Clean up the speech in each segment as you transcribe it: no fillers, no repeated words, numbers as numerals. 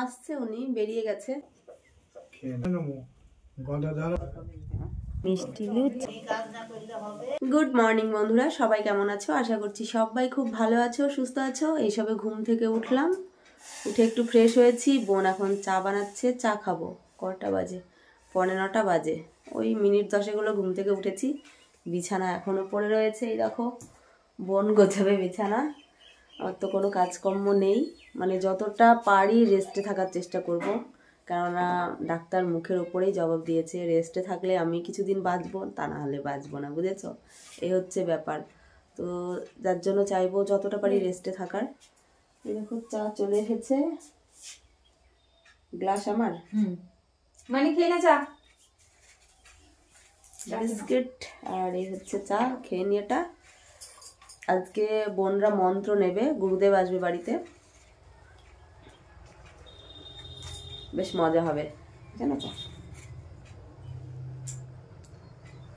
আসছে, উনি বেরিয়ে গেছে। গুড মর্নিং বন্ধুরা, সবাই কেমন আছো? আশা করছি সবাই খুব ভালো আছো, সুস্থ আছো। এইসবে ঘুম থেকে উঠলাম, উঠে একটু ফ্রেশ হয়েছি। বোন এখন চা বানাচ্ছে, চা খাবো। কটা বাজে? 9:45 বাজে। ওই মিনিট 10 হলো ঘুম থেকে উঠেছি। বিছানা এখনো পড়ে রয়েছে, এই দেখো। বোন গোছাবে বিছানা। আমার তো কোনো কাজকর্ম নেই, মানে যতটা পারি রেস্টে থাকার চেষ্টা করব, কেননা ডাক্তার মুখের ওপরেই জবাব দিয়েছে রেস্টে থাকলে আমি কিছুদিন বাঁচবো, তা না হলে বাঁচবো না, বুঝেছো? এই হচ্ছে ব্যাপার। তো যার জন্য চাইবো যতটা পারি রেস্টে থাকার। এই দেখো চা চলে এসেছে, গ্লাস আমার। মানে খেয়ে না চা, বিস্কিট আর এই হচ্ছে চা, খেয়ে নিয়ে। এটা আজকে বোনরা মন্ত্র নেবে, গুরুদেব আসবে বাড়িতে, বেশ মজা হবে, জানো তো।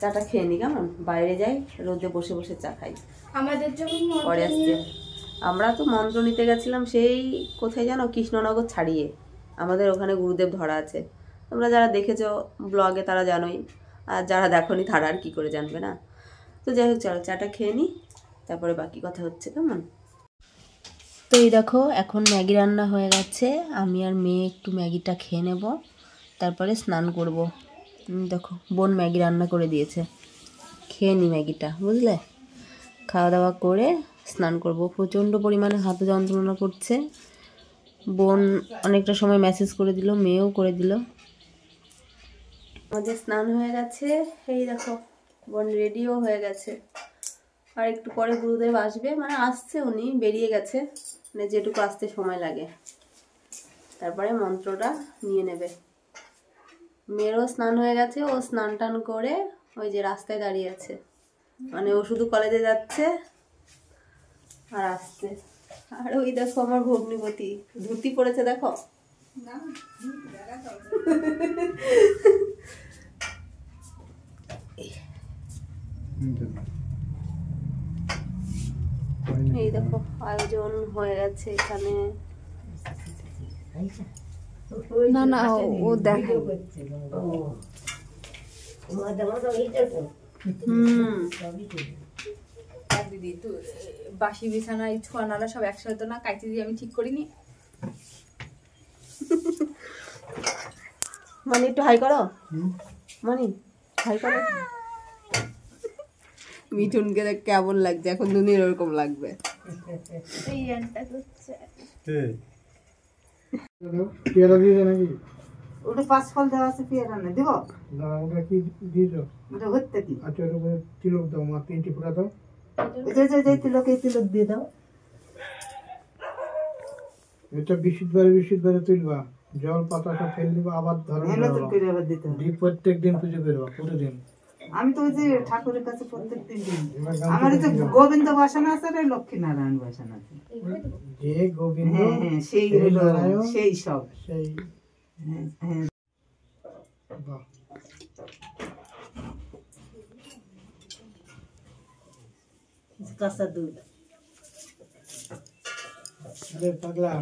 চাটা খেয়ে নি, কেমন বাইরে যাই, রোদে বসে বসে চা খাই। আমাদের যখন পরে আসছে, আমরা তো মন্ত্র নিতে গেছিলাম সেই কোথায় জানো, কৃষ্ণনগর ছাড়িয়ে। আমাদের ওখানে গুরুদেব ধরা আছে, তোমরা যারা দেখেছো ব্লগে তারা জানোই, আর যারা দেখোনি তারা আর কি করে জানবে না। তো যাই হোক, চলো চাটা খেয়ে নিই, তারপরে বাকি কথা হচ্ছে, কেমন? তো এই দেখো এখন ম্যাগি রান্না হয়ে গেছে, আমি আর মেয়ে একটু ম্যাগিটা খেয়ে নেব, তারপরে স্নান করব। দেখো বোন ম্যাগি রান্না করে দিয়েছে, খেয়ে নি ম্যাগিটা, বুঝলে। খাওয়া দাওয়া করে স্নান করব। প্রচণ্ড পরিমাণে হাতে যন্ত্রণা করছে। বোন অনেকটা সময় মেসেজ করে দিল, মেয়েও করে দিল। আমাদের স্নান হয়ে গেছে, এই দেখো বোন রেডিও হয়ে গেছে। আর একটু পরে গুরুদেব আসবে, মানে আসছে, উনি বেরিয়ে গেছে, মানে যেটুকু আসতে সময় লাগে। তারপরে মন্ত্রটা নিয়ে নেবে। মেয়েরও স্নান হয়ে গেছে, ও স্নান টান করে ওই যে রাস্তায় দাঁড়িয়ে আছে, মানে ও শুধু কলেজে যাচ্ছে আর আসছে। আর ওই দেখো আমার ভগ্নিপতি ধুতি পড়েছে, দেখো। এই দেখো আয়োজন হয়ে গেছে এখানে। না না ও দেখে দিদি তো বাসি বিছানা এই ছোঁয়া নালা সব একসাথে না কাইতে দিয়ে আমি ঠিক করিনি। মানে একটু হাই করো, মানে হাই করো। মিঠুনকে দেখ কেমন লাগছে, এখন দুনির ওরকম লাগবে। এই গানটা হচ্ছে পেয়ারা দিয়ে নাকি ওটা 5 ফল দেওয়া আছে, পেয়ারা না দেবো না, ওটা কি দিয়েছো? ওটা হচ্ছে কি? আচ্ছা, ওর উপরে তিলক দাও, মা 3টি ফোঁটা দাও। যে তিলক, এই তিলক দিয়ে দাও। এটা বিশুদ্ধবারে তুলবা, জল পাতা সব ফেলে দিবা, আবার ধরো প্রত্যেক দিন পুজো করবা, প্রতিদিন। আমি তো ওই যে ঠাকুরের কাছে প্রত্যেকদিন দিই। আমার যে গোবিন্দ বাসনা আছে আর লক্ষ্মী নারায়ণ বাসনা আছে। যে গোবিন্দ, হ্যাঁ সেই হলো, সেই সব সেই। হ্যাঁ বাহ, কাঁচা দুধ। আরে পাগলা,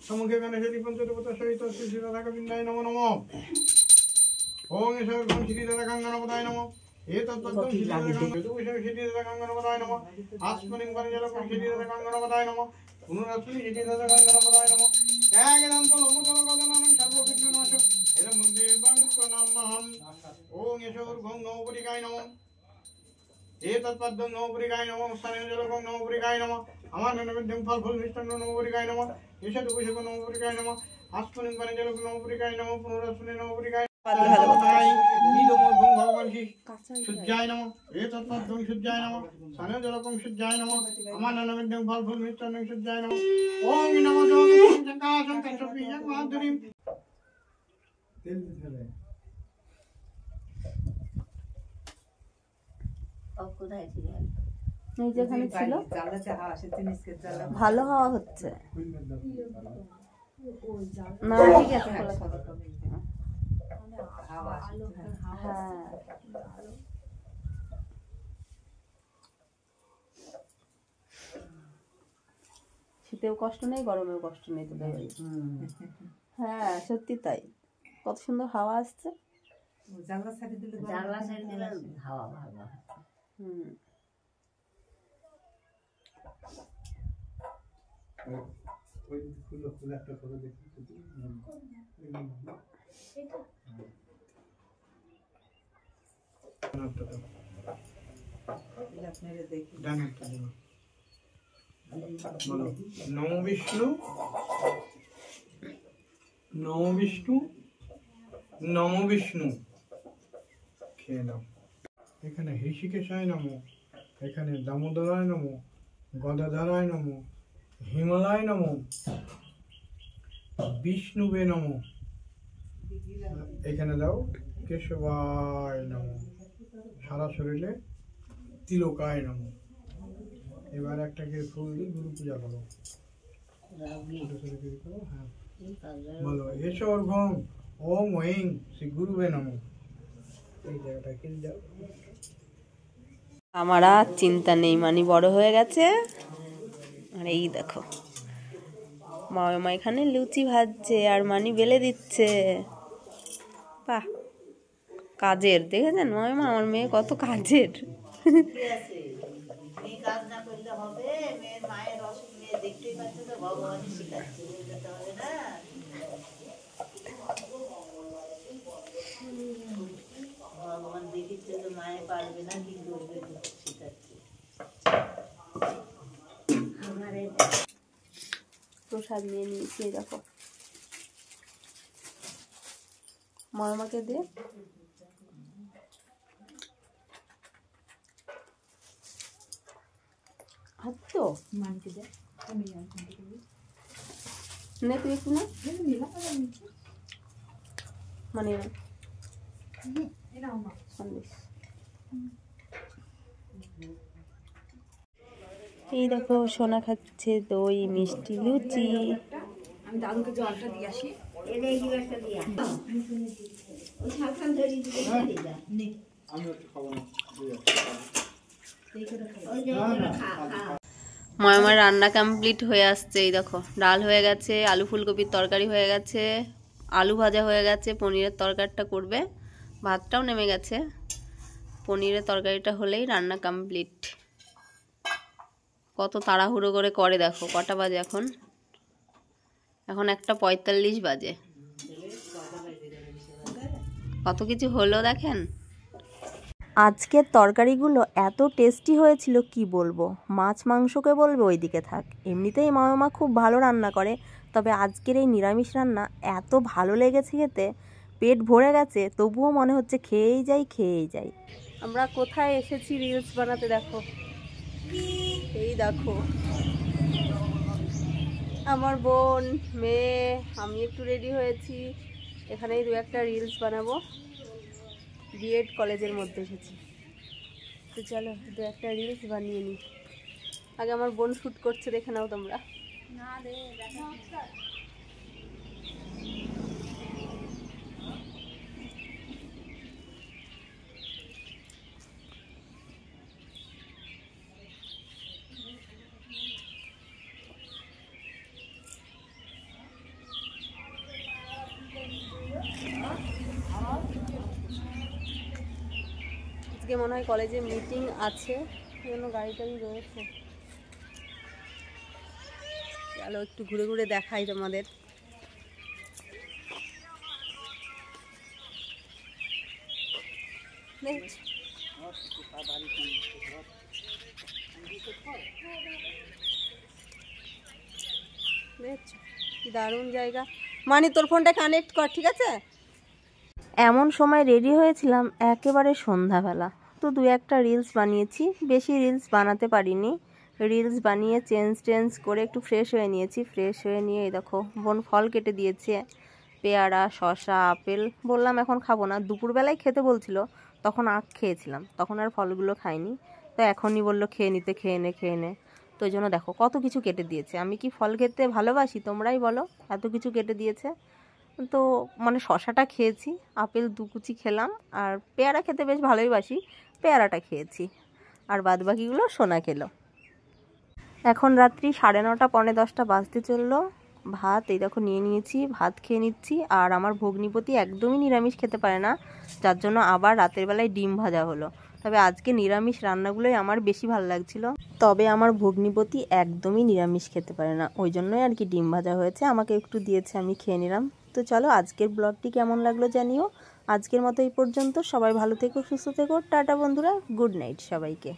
সমুখে গণেশী পঞ্চদেবতা সহিত শ্রী রাধা গোবিন্দায় নমো নমঃ। ওং ঈশ্বর শ্রী রাধা গঙ্গনপদায় নমঃ। এতৎপদং শ্রী রাধা গঙ্গনপদায় নমঃ। আস্মনিং পরিজলকং শ্রী রাধা গঙ্গনপদায় নমঃ। পুনরাস্মি শ্রী রাধা গঙ্গনপদায় নমঃ। একদন্ত লম্বতর গজনং সর্ববিঘ্ননাশ এরম দেবং প্রণামহম। ওং ঈশ্বর গং নবপরিকায় নমঃ। এতৎপদং নবপরিকায় নমঃ। স্থানীয় জলকং নবপরিকায় নমঃ। আমার নৈবেদ্যং ফল ফুল মিষ্টান্ন নবপরিকায় নমঃ। ঈশাদ অভিষেক নবপরিকায় নমঃ। আস্মনিং পরিজলকং নবপরিকায় নমঃ। পুনরাস্মি নবপরিকায় ভগবান শ্রী সূর্যায় নমঃ। এতৎপদং সূর্যায় নমঃ। স্থানীয় জলকং সূর্যায় নমঃ। আমার নৈবেদ্যং ফল ফুল মিষ্টান্ন সূর্যায় নমঃ। ওং নমো যোগিং শঙ্কাশং কাশ্যপীয়ং মাধুরীম। এই যেখানে ছিল ভালো হাওয়া হচ্ছে না, ঠিক আছে হ্যাঁ। শীতেও কষ্ট নেই, গরমেও কষ্ট নেই তোদের বাড়ি। হ্যাঁ সত্যি তাই, কত সুন্দর হাওয়া আসছে। জানলা সাইড দিলে হাওয়া ভালো। নমো বিষ্ণু নমো বিষ্ণু নমো বিষ্ণু। খেয়ে নাও। এখানে হৃষিকেশায় নমো, এখানে দামোদরায় নমো, গদাধরায় নমো, হিমালয় নমো, বিষ্ণুবে নমো। এখানে দাও কেশবায় নমো, সারা শরীরে তিলকায় নমো। এবার একটা ফুল দিয়ে গুরু পূজা করো। হ্যাঁ বলো এসর ঘম ওম ওং শ্রী গুরুবে নমো। এই জায়গাটা কিনে যাও। আমার আর চিন্তা নেই, মানি বড় হয়ে গেছে। আর এই দেখো মা এখানে লুচি ভাজছে আর মানি বেলে দিচ্ছে। বাহ, কাজের দেখেছেন মা, আমার মেয়ে কত কাজের। কাজ না করলে হবে? মেয়ের মায়ের অসুখ মেয়ে দেখতেই পাচ্ছে তো, ভগবানই শিখাচ্ছে, বুঝতে হবে না? ভগবান দেখিচ্ছে তো মায়ে পারবে না, কি করবে শিখাচ্ছে। প্রসাদ নিয়ে নিয়েছি, দেখো মামাকে দে। তো নে তুই একটু না মানে সন্দেশ। এই দেখো সোনা খাচ্ছে দই মিষ্টি লুচি। আমি দাদুকে জলটা দিয়ে আসি। আমার রান্না কমপ্লিট হয়ে আসছে। এই দেখো ডাল হয়ে গেছে, আলু ফুলকপির তরকারি হয়ে গেছে, আলু ভাজা হয়ে গেছে, পনিরের তরকারিটা করবে, ভাতটাও নেমে গেছে। পনিরের তরকারিটা হলেই রান্না কমপ্লিট। কত তাড়াহুড়ো করে দেখো, কটা বাজে এখন? এখন 1:45 বাজে। কত কিছু হলো দেখেন। আজকের তরকারিগুলো এত টেস্টি হয়েছিল কি বলবো। মাছ মাংসকে বলবে ওইদিকে থাক, এমনিতেই মা খুব ভালো রান্না করে, তবে আজকের এই নিরামিষ রান্না এত ভালো লেগেছে খেতে, পেট ভরে গেছে, তবুও মনে হচ্ছে খেয়েই যাই। আমরা কোথায় এসেছি রিলস বানাতে, দেখো এই দেখো আমার বোন, মেয়ে, আমি একটু রেডি হয়েছি। এখানেই 2-1টা রিলস বানাবো। বিএড কলেজের মধ্যে এসেছি, তো চলো 2-1টা রিলস বানিয়ে নিই। আগে আমার বোন শ্যুট করছে, দেখে নাও তোমরা। আজকে মনে হয় কলেজে মিটিং আছে, সেজন্য গাড়ি টাড়ি রয়েছে। চলো একটু ঘুরে ঘুরে দেখাই তোমাদের। কি দারুণ জায়গা। মানে তোর ফোনটা কানেক্ট কর, ঠিক আছে? এমন সময় রেডি হয়েছিলাম একেবারে সন্ধ্যাবেলা, তো 2-1টা রিলস বানিয়েছি, বেশি রিলস বানাতে পারিনি। রিলস বানিয়ে চেঞ্জ করে একটু ফ্রেশ হয়ে নিয়েছি। ফ্রেশ হয়ে নিয়ে এই দেখো বোন ফল কেটে দিয়েছে, পেয়ারা, শসা, আপেল। বললাম এখন খাবো না, দুপুরবেলায় খেতে বলছিল, তখন আখ খেয়েছিলাম, তখন আর ফলগুলো খাইনি। তো এখনই বললো খেয়ে নিতে, খেয়ে নে। তো ওই জন্য দেখো কত কিছু কেটে দিয়েছে। আমি কি ফল খেতে ভালোবাসি তোমরাই বলো, এত কিছু কেটে দিয়েছে। তো মানে শসাটা খেয়েছি, আপেল 2 কুচি খেলাম, আর পেয়ারা খেতে বেশ ভালোই বাসি, পেয়ারাটা খেয়েছি, আর বাদবাকিগুলো সোনা খেলো। এখন রাত্রি 9:30 পৌনে 10টা বাজতে চললো। ভাত এই দেখো নিয়ে নিয়েছি, ভাত খেয়ে নিচ্ছি। আর আমার ভগ্নিপতি একদমই নিরামিষ খেতে পারে না, যার জন্য আবার রাতের বেলায় ডিম ভাজা হলো। তবে আজকে নিরামিষ রান্নাগুলোই আমার বেশি ভালো লাগছিল। তবে আমার ভগ্নিপতি একদমই নিরামিষ খেতে পারে না, ওই জন্যই আর কি ডিম ভাজা হয়েছে, আমাকে একটু দিয়েছে, আমি খেয়ে নিলাম। তো চলো আজকের ব্লগটি কেমন লাগলো জানিও। আজকের মতো এই পর্যন্ত। সবাই ভালো থেকো, সুস্থ থেকো, টাটা বন্ধুরা, গুড নাইট সবাইকে।